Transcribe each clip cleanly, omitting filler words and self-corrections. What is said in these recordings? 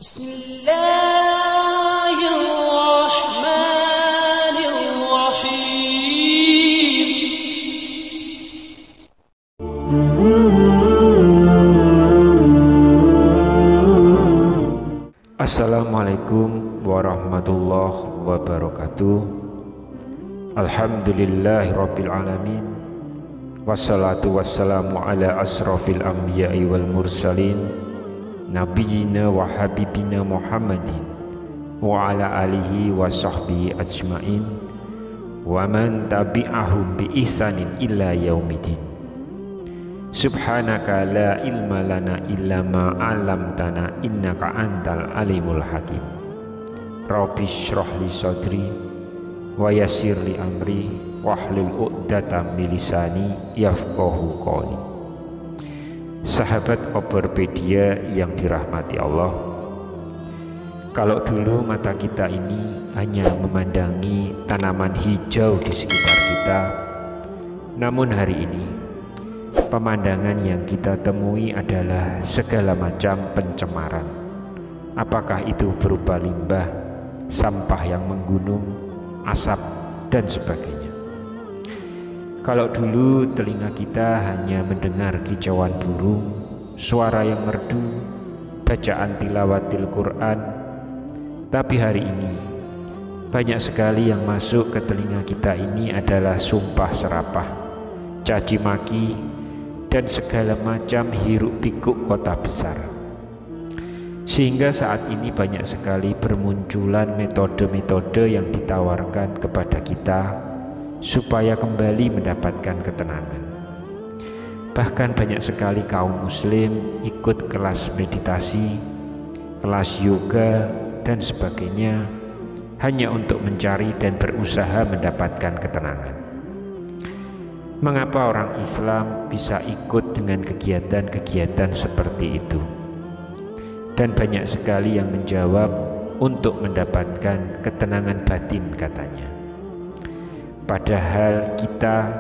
Assalamualaikum warahmatullahi wabarakatuh. Alhamdulillahirabbil alamin. Wassalatu wassalamu ala asrafil anbiya'i wal mursalin nabiyyina wa habibina Muhammadin wa ala alihi wa sahbihi ajmain wa man tabi'ahum bi ihsanin illa yaumidin. Subhanaka la ilma lana illa ma 'allamtana innaka antal alimul hakim. Rabbi shrah li sadri wa yassir li amri wahlul 'uqdatam min lisani yafqahu qawli. Sahabat Oberpedia yang dirahmati Allah, kalau dulu mata kita ini hanya memandangi tanaman hijau di sekitar kita, namun hari ini pemandangan yang kita temui adalah segala macam pencemaran. Apakah itu berupa limbah, sampah yang menggunung, asap, dan sebagainya. Kalau dulu telinga kita hanya mendengar kicauan burung, suara yang merdu, bacaan tilawatil Quran, tapi hari ini banyak sekali yang masuk ke telinga kita ini adalah sumpah serapah, caci maki, dan segala macam hiruk pikuk kota besar. Sehingga saat ini banyak sekali bermunculan metode-metode yang ditawarkan kepada kita supaya kembali mendapatkan ketenangan. Bahkan banyak sekali kaum muslim ikut kelas meditasi, kelas yoga, dan sebagainya hanya untuk mencari dan berusaha mendapatkan ketenangan. Mengapa orang Islam bisa ikut dengan kegiatan-kegiatan seperti itu? Dan banyak sekali yang menjawab untuk mendapatkan ketenangan batin katanya. Padahal kita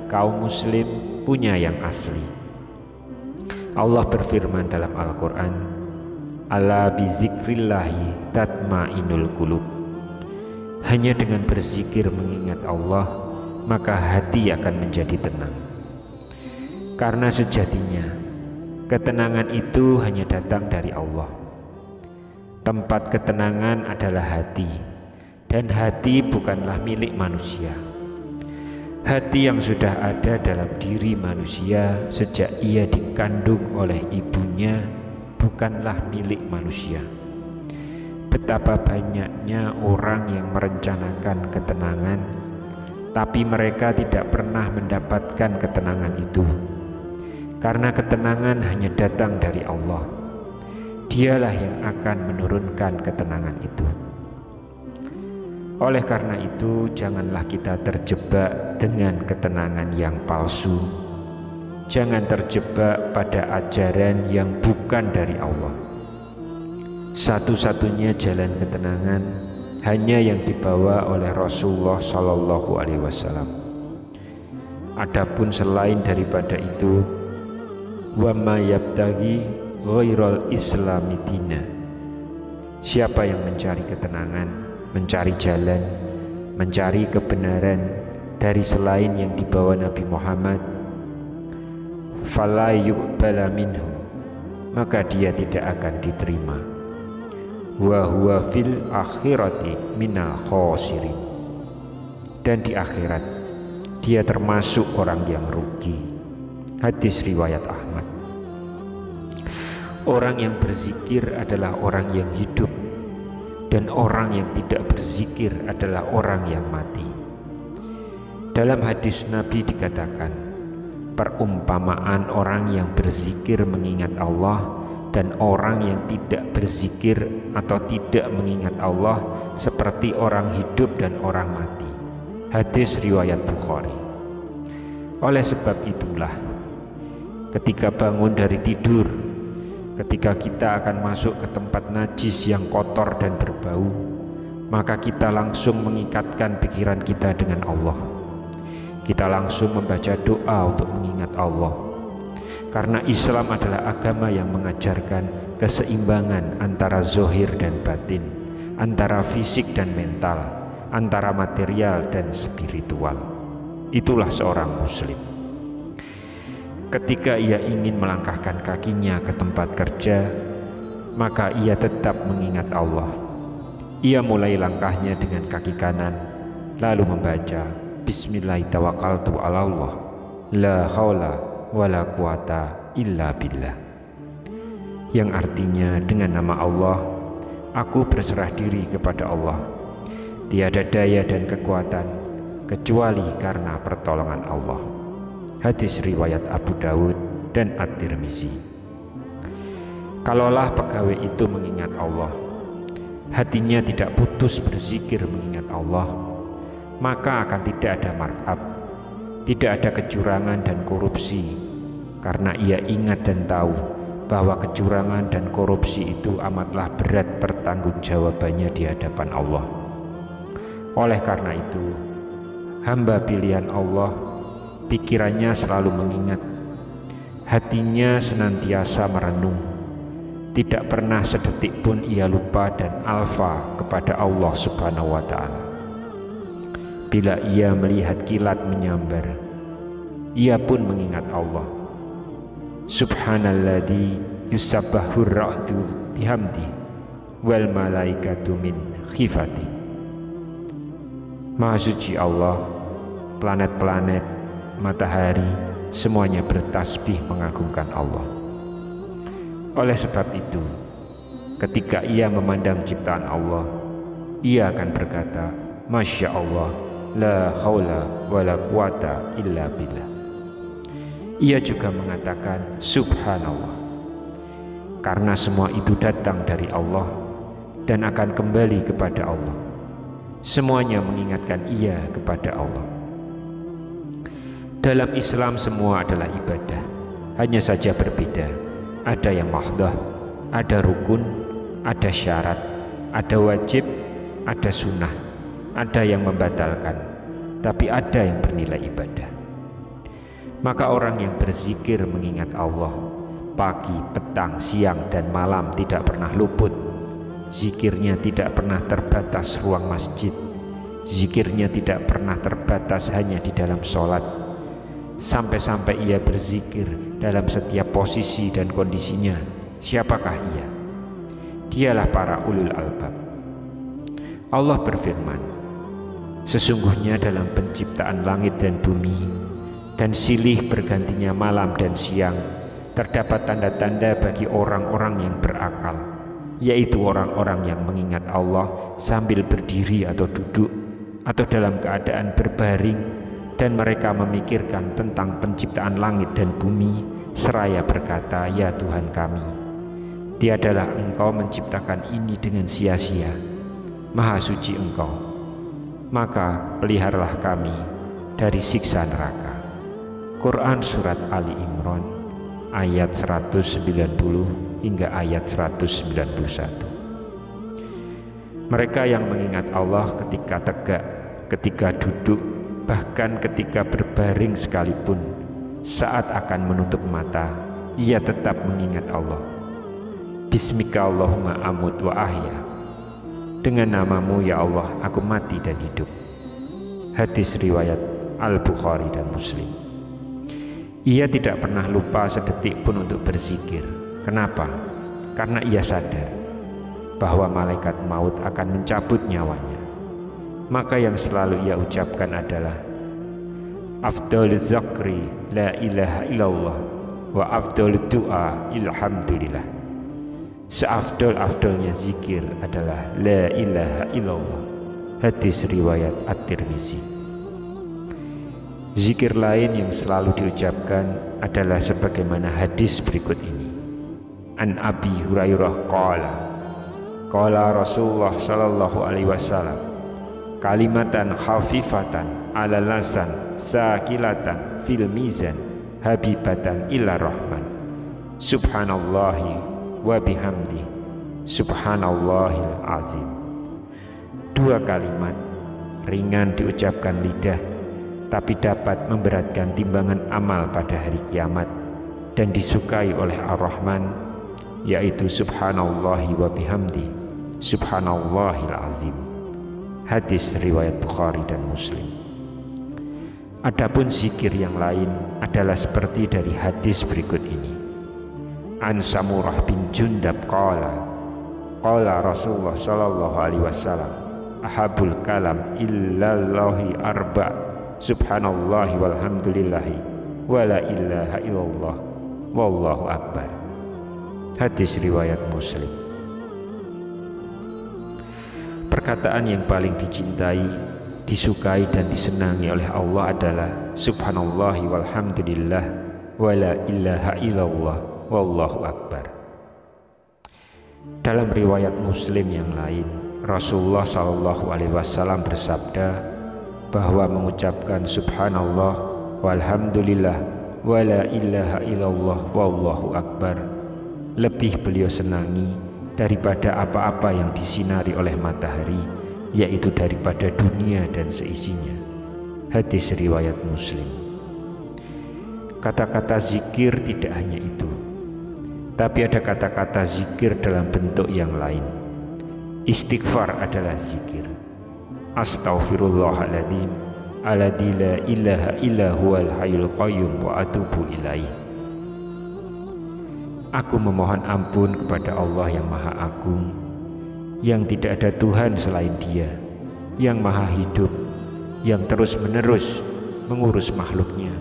kaum muslim punya yang asli. Allah berfirman dalam Al-Quran, "Ala bizikrillahi tatmainul qulub." Hanya dengan berzikir mengingat Allah, maka hati akan menjadi tenang. Karena sejatinya ketenangan itu hanya datang dari Allah. Tempat ketenangan adalah hati, dan hati bukanlah milik manusia. Hati yang sudah ada dalam diri manusia sejak ia dikandung oleh ibunya bukanlah milik manusia. Betapa banyaknya orang yang merencanakan ketenangan, tapi mereka tidak pernah mendapatkan ketenangan itu. Karena ketenangan hanya datang dari Allah. Dialah yang akan menurunkan ketenangan itu. Oleh karena itu, janganlah kita terjebak dengan ketenangan yang palsu. Jangan terjebak pada ajaran yang bukan dari Allah. Satu-satunya jalan ketenangan hanya yang dibawa oleh Rasulullah Sallallahu Alaihi Wasallam. Adapun selain daripada itu, wa ma yabtaghi ghairal islami dina. Siapa yang mencari ketenangan, mencari jalan, mencari kebenaran dari selain yang dibawa Nabi Muhammad, fala yuqbala minhu, maka dia tidak akan diterima. Wa huwa fil akhirati minal khosirin, dan di akhirat dia termasuk orang yang rugi. Hadis riwayat Ahmad. Orang yang berzikir adalah orang yang hidup, dan orang yang tidak berzikir adalah orang yang mati. Dalam hadis Nabi dikatakan, perumpamaan orang yang berzikir mengingat Allah dan orang yang tidak berzikir atau tidak mengingat Allah seperti orang hidup dan orang mati. Hadis riwayat Bukhari. Oleh sebab itulah, ketika bangun dari tidur, ketika kita akan masuk ke tempat najis yang kotor dan berbau, maka kita langsung mengikatkan pikiran kita dengan Allah. Kita langsung membaca doa untuk mengingat Allah. Karena Islam adalah agama yang mengajarkan keseimbangan antara zohir dan batin, antara fisik dan mental, antara material dan spiritual. Itulah seorang muslim. Ketika ia ingin melangkahkan kakinya ke tempat kerja, maka ia tetap mengingat Allah. Ia mulai langkahnya dengan kaki kanan, lalu membaca Bismillahirrahmanirrahim, la haula wala quwata illa billah, yang artinya dengan nama Allah, aku berserah diri kepada Allah. Tiada daya dan kekuatan kecuali karena pertolongan Allah. Hadis riwayat Abu Dawud dan At-Tirmizi. Kalaulah pegawai itu mengingat Allah, hatinya tidak putus berzikir mengingat Allah, maka akan tidak ada markup, tidak ada kecurangan dan korupsi, karena ia ingat dan tahu bahwa kecurangan dan korupsi itu amatlah berat pertanggungjawabannya di hadapan Allah. Oleh karena itu, hamba pilihan Allah, pikirannya selalu mengingat, hatinya senantiasa merenung, tidak pernah sedetik pun ia lupa dan alfa kepada Allah Subhanahu wa Ta'ala. Bila ia melihat kilat menyambar, ia pun mengingat Allah. Subhanalladzi yusabbahur ra'du bihamdi wal malaikatu min khifati. Maha suci Allah, planet-planet, matahari, semuanya bertasbih mengagungkan Allah. Oleh sebab itu, ketika ia memandang ciptaan Allah, ia akan berkata, Masya Allah, la haula wala quwata illa billah. Ia juga mengatakan Subhanallah, karena semua itu datang dari Allah dan akan kembali kepada Allah. Semuanya mengingatkan ia kepada Allah. Dalam Islam semua adalah ibadah, hanya saja berbeda. Ada yang mahdah, ada rukun, ada syarat, ada wajib, ada sunnah, ada yang membatalkan, tapi ada yang bernilai ibadah. Maka orang yang berzikir mengingat Allah pagi, petang, siang, dan malam tidak pernah luput. Zikirnya tidak pernah terbatas ruang masjid. Zikirnya tidak pernah terbatas hanya di dalam sholat. Sampai-sampai ia berzikir dalam setiap posisi dan kondisinya. Siapakah ia? Dialah para ulul albab. Allah berfirman, sesungguhnya dalam penciptaan langit dan bumi dan silih bergantinya malam dan siang, terdapat tanda-tanda bagi orang-orang yang berakal, yaitu orang-orang yang mengingat Allah sambil berdiri atau duduk, atau dalam keadaan berbaring, dan mereka memikirkan tentang penciptaan langit dan bumi, seraya berkata, ya Tuhan kami, tiadalah Engkau menciptakan ini dengan sia-sia, Maha suci Engkau, maka peliharalah kami dari siksa neraka. Quran Surat Ali Imran ayat 190 hingga ayat 191. Mereka yang mengingat Allah ketika tegak, ketika duduk, bahkan ketika berbaring sekalipun, saat akan menutup mata, ia tetap mengingat Allah. Bismika Allahumma amut wa ahya, dengan namamu ya Allah aku mati dan hidup. Hadis riwayat Al-Bukhari dan Muslim. Ia tidak pernah lupa sedetik pun untuk berzikir. Kenapa? Karena ia sadar bahwa malaikat maut akan mencabut nyawanya. Maka yang selalu ia ucapkan adalah afdal zakri la ilaha illallah wa afdal du'a ilhamdulillah. Seafdal-afdalnya zikir adalah la ilaha illallah. Hadis riwayat At-Tirmizi. Zikir lain yang selalu diucapkan adalah sebagaimana hadis berikut ini. An Abi Hurairah qala Rasulullah sallallahu alaihi wasallam, kalimatan khafifatan ala lasan sakilatan fil mizan habibatan ila rahman subhanallahi wa bihamdi subhanallahil azim. Dua kalimat ringan diucapkan lidah, tapi dapat memberatkan timbangan amal pada hari kiamat dan disukai oleh Ar-Rahman, yaitu subhanallahi wa bihamdi subhanallahil azim. Hadis riwayat Bukhari dan Muslim. Adapun zikir yang lain adalah seperti dari hadis berikut ini. An Samurah bin Jundab qala Rasulullah sallallahu alaihi wasallam, ahabul kalam illallahi arba, subhanallahi walhamdulillahi wala ilaha illallah wallahu akbar. Hadis riwayat Muslim. Perkataan yang paling dicintai, disukai dan disenangi oleh Allah adalah subhanallahi walhamdulillah wala ilaha illallah wallahu akbar. Dalam riwayat Muslim yang lain, Rasulullah sallallahu alaihi wasallam bersabda bahwa mengucapkan subhanallah walhamdulillah wala ilaha illallah wallahu akbar lebih beliau senangi daripada apa-apa yang disinari oleh matahari, yaitu daripada dunia dan seisinya. Hadis riwayat Muslim. Kata-kata zikir tidak hanya itu, tapi ada kata-kata zikir dalam bentuk yang lain. Istighfar adalah zikir. Astaghfirullahaladzim alladzi la ilaha illa huwal hayyul qayyum wa atubu ilaih. Aku memohon ampun kepada Allah yang Maha Agung, yang tidak ada Tuhan selain Dia, yang Maha Hidup, yang terus-menerus mengurus makhluknya,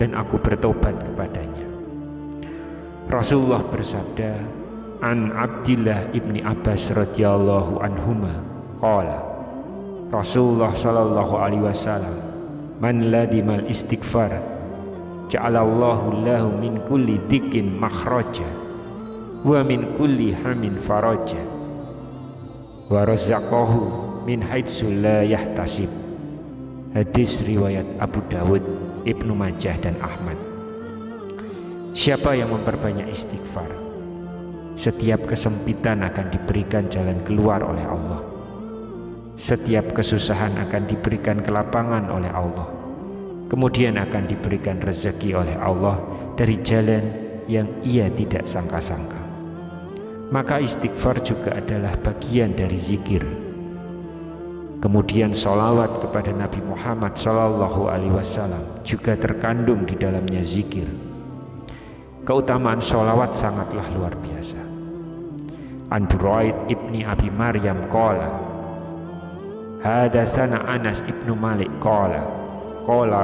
dan aku bertobat kepadanya. Rasulullah bersabda, An Abdillah ibni Abbas radhiyallahu anhuma qala Rasulullah sallallahu alaihi wasallam, man ladimal istighfar ja'alallahu lahu min kulli dikin makhraja wa min kulli hamin faraja wa razaqahu min haitsu la yahtasib. Hadis riwayat Abu Dawud, Ibnu Majah dan Ahmad. Siapa yang memperbanyak istighfar, setiap kesempitan akan diberikan jalan keluar oleh Allah. Setiap kesusahan akan diberikan kelapangan oleh Allah. Kemudian akan diberikan rezeki oleh Allah dari jalan yang ia tidak sangka-sangka. Maka istighfar juga adalah bagian dari zikir. Kemudian sholawat kepada Nabi Muhammad sallallahu alaihi wasallam juga terkandung di dalamnya zikir. Keutamaan sholawat sangatlah luar biasa. An Buraid ibni Abi Maryam qala hadatsana Anas ibnu Malik qala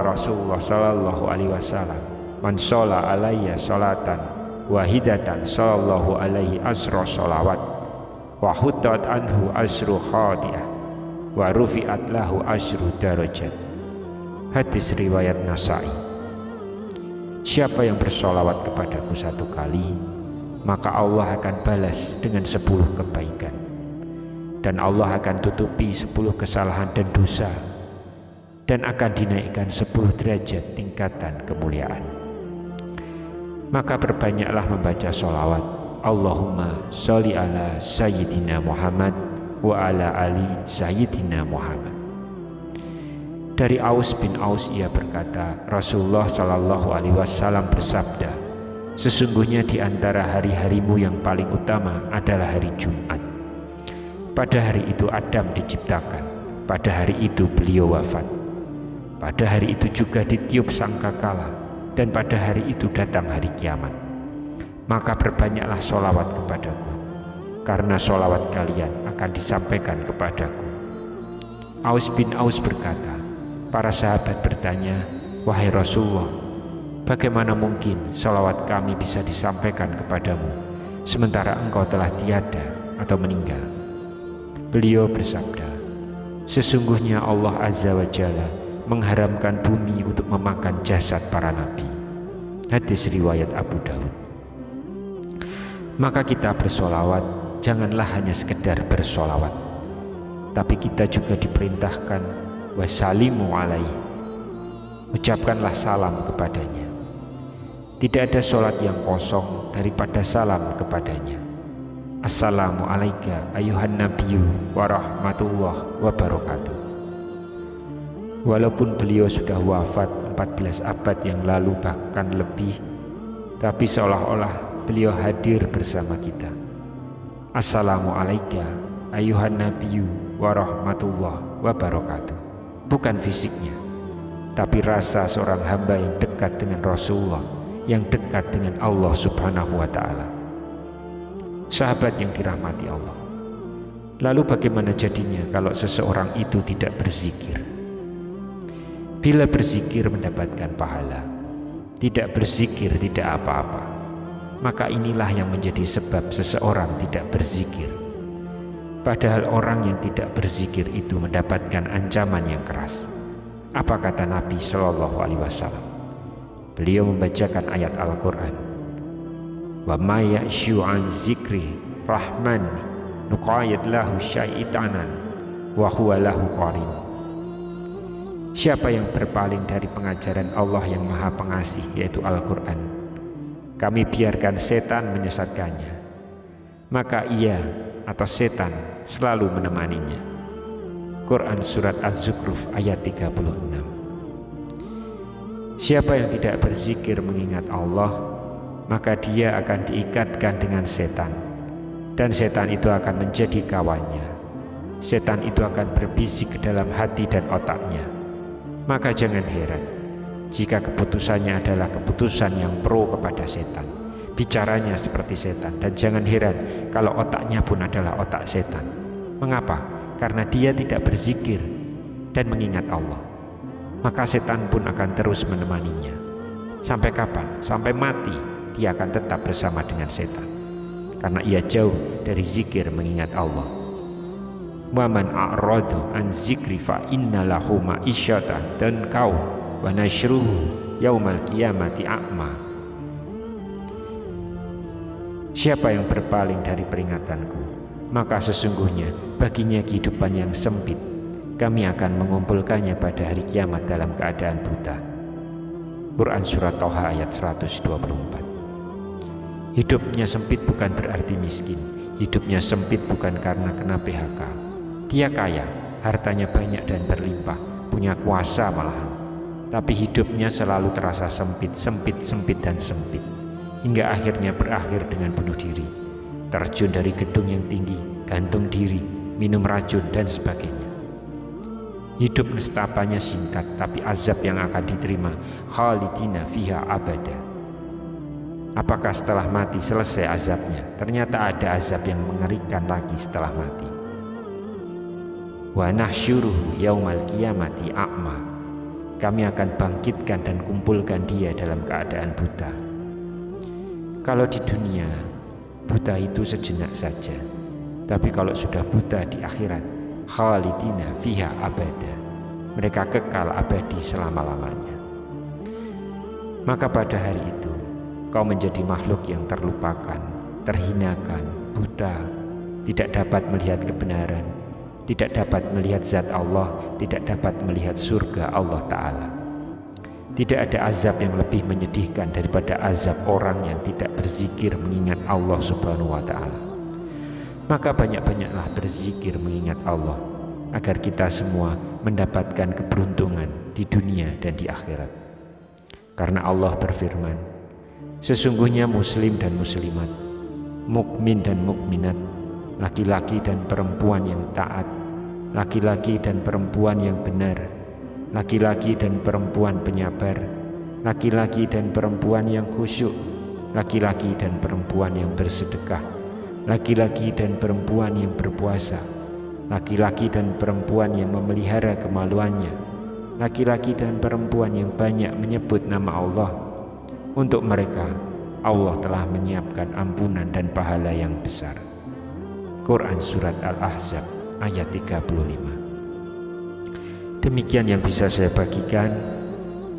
Rasulullah sallallahu alaihi wasallam, man sholla alayya sholatan wahidatan sallallahu alaihi asra sholawat wa hutat anhu asru khati'ah wa rufi'at lahu asru darajat. Hadis riwayat Nasai. Siapa yang bersolawat kepadaku 1 kali, maka Allah akan balas dengan 10 kebaikan, dan Allah akan tutupi 10 kesalahan dan dosa, dan akan dinaikkan 10 derajat tingkatan kemuliaan. Maka perbanyaklah membaca sholawat. Allahumma sholli ala sayyidina Muhammad wa ala ali sayyidina Muhammad. Dari Aus bin Aus ia berkata, Rasulullah sallallahu alaihi wasallam bersabda, sesungguhnya di antara hari-harimu yang paling utama adalah hari Jumat. Pada hari itu Adam diciptakan, pada hari itu beliau wafat. Pada hari itu juga ditiup sangkakala, dan pada hari itu datang hari kiamat. Maka berbanyaklah sholawat kepadaku, karena sholawat kalian akan disampaikan kepadaku. Aus bin Aus berkata, para sahabat bertanya, wahai Rasulullah, bagaimana mungkin sholawat kami bisa disampaikan kepadamu, sementara engkau telah tiada atau meninggal? Beliau bersabda, sesungguhnya Allah Azza wa Jalla mengharamkan bumi untuk memakan jasad para nabi. Hadis riwayat Abu Dawud. Maka kita bersolawat, janganlah hanya sekedar bersolawat, tapi kita juga diperintahkan wassalimu alaihi, ucapkanlah salam kepadanya. Tidak ada sholat yang kosong daripada salam kepadanya. Assalamu alaika ayuhan nabiyyu wa rahmatullah wa barakatuh. Walaupun beliau sudah wafat 14 abad yang lalu bahkan lebih, tapi seolah-olah beliau hadir bersama kita. Assalamualaikum ayuhan nabiyyu warahmatullahi wabarakatuh. Bukan fisiknya, tapi rasa seorang hamba yang dekat dengan Rasulullah, yang dekat dengan Allah Subhanahu wa ta'ala. Sahabat yang dirahmati Allah, lalu bagaimana jadinya kalau seseorang itu tidak berzikir? Bila berzikir mendapatkan pahala, tidak berzikir tidak apa-apa. Maka inilah yang menjadi sebab seseorang tidak berzikir. Padahal orang yang tidak berzikir itu mendapatkan ancaman yang keras. Apa kata Nabi Shallallahu Alaihi Wasallam? Beliau membacakan ayat Al-Quran, wa may ya'shu an zikri rahman nuqayyid lahu syaitanan wa huwa lahu qarin. Siapa yang berpaling dari pengajaran Allah yang Maha Pengasih, yaitu Al-Quran, kami biarkan setan menyesatkannya, maka ia atau setan selalu menemaninya. Quran Surat Az-Zukhruf ayat 36. Siapa yang tidak berzikir mengingat Allah, maka dia akan diikatkan dengan setan, dan setan itu akan menjadi kawannya. Setan itu akan berbisik ke dalam hati dan otaknya. Maka jangan heran jika keputusannya adalah keputusan yang pro kepada setan, bicaranya seperti setan, dan jangan heran kalau otaknya pun adalah otak setan. Mengapa? Karena dia tidak berzikir dan mengingat Allah. Maka setan pun akan terus menemaninya. Sampai kapan? Sampai mati dia akan tetap bersama dengan setan, karena ia jauh dari zikir mengingat Allah. Wa man a'rada an zikri fa inna lahu ma'isyatan dankaw wa nashruhu yaumal qiyamati a'ma. Siapa yang berpaling dari peringatanku, maka sesungguhnya baginya kehidupan yang sempit. Kami akan mengumpulkannya pada hari kiamat dalam keadaan buta. Quran Surat Toha ayat 124. Hidupnya sempit bukan berarti miskin. Hidupnya sempit bukan karena kena PHK. Dia kaya, hartanya banyak dan berlimpah, punya kuasa malahan. Tapi hidupnya selalu terasa sempit, dan sempit. Hingga akhirnya berakhir dengan bunuh diri, terjun dari gedung yang tinggi, gantung diri, minum racun, dan sebagainya. Hidup nestapanya singkat, tapi azab yang akan diterima khalidina fiha abada. Apakah setelah mati selesai azabnya? Ternyata ada azab yang mengerikan lagi setelah mati. Wa nahsyuruhu yaumal qiyamati a'ma. Kami akan bangkitkan dan kumpulkan dia dalam keadaan buta. Kalau di dunia buta itu sejenak saja, tapi kalau sudah buta di akhirat, khalidina fiha abada, mereka kekal abadi selama-lamanya. Maka pada hari itu kau menjadi makhluk yang terlupakan, terhinakan, buta, tidak dapat melihat kebenaran, tidak dapat melihat zat Allah, tidak dapat melihat surga Allah Ta'ala. Tidak ada azab yang lebih menyedihkan daripada azab orang yang tidak berzikir mengingat Allah Subhanahu wa Ta'ala. Maka banyak-banyaklah berzikir mengingat Allah, agar kita semua mendapatkan keberuntungan di dunia dan di akhirat. Karena Allah berfirman, sesungguhnya muslim dan muslimat, mukmin dan mukminat, laki-laki dan perempuan yang taat, laki-laki dan perempuan yang benar, laki-laki dan perempuan penyabar, laki-laki dan perempuan yang khusyuk, laki-laki dan perempuan yang bersedekah, laki-laki dan perempuan yang berpuasa, laki-laki dan perempuan yang memelihara kemaluannya, laki-laki dan perempuan yang banyak menyebut nama Allah. Untuk mereka Allah telah menyiapkan ampunan dan pahala yang besar. Quran Surat Al-Ahzab ayat 35. Demikian yang bisa saya bagikan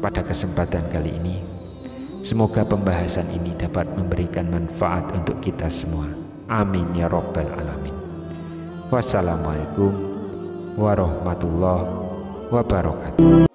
pada kesempatan kali ini. Semoga pembahasan ini dapat memberikan manfaat untuk kita semua. Amin ya rabbal alamin. Wassalamualaikum warahmatullahi wabarakatuh.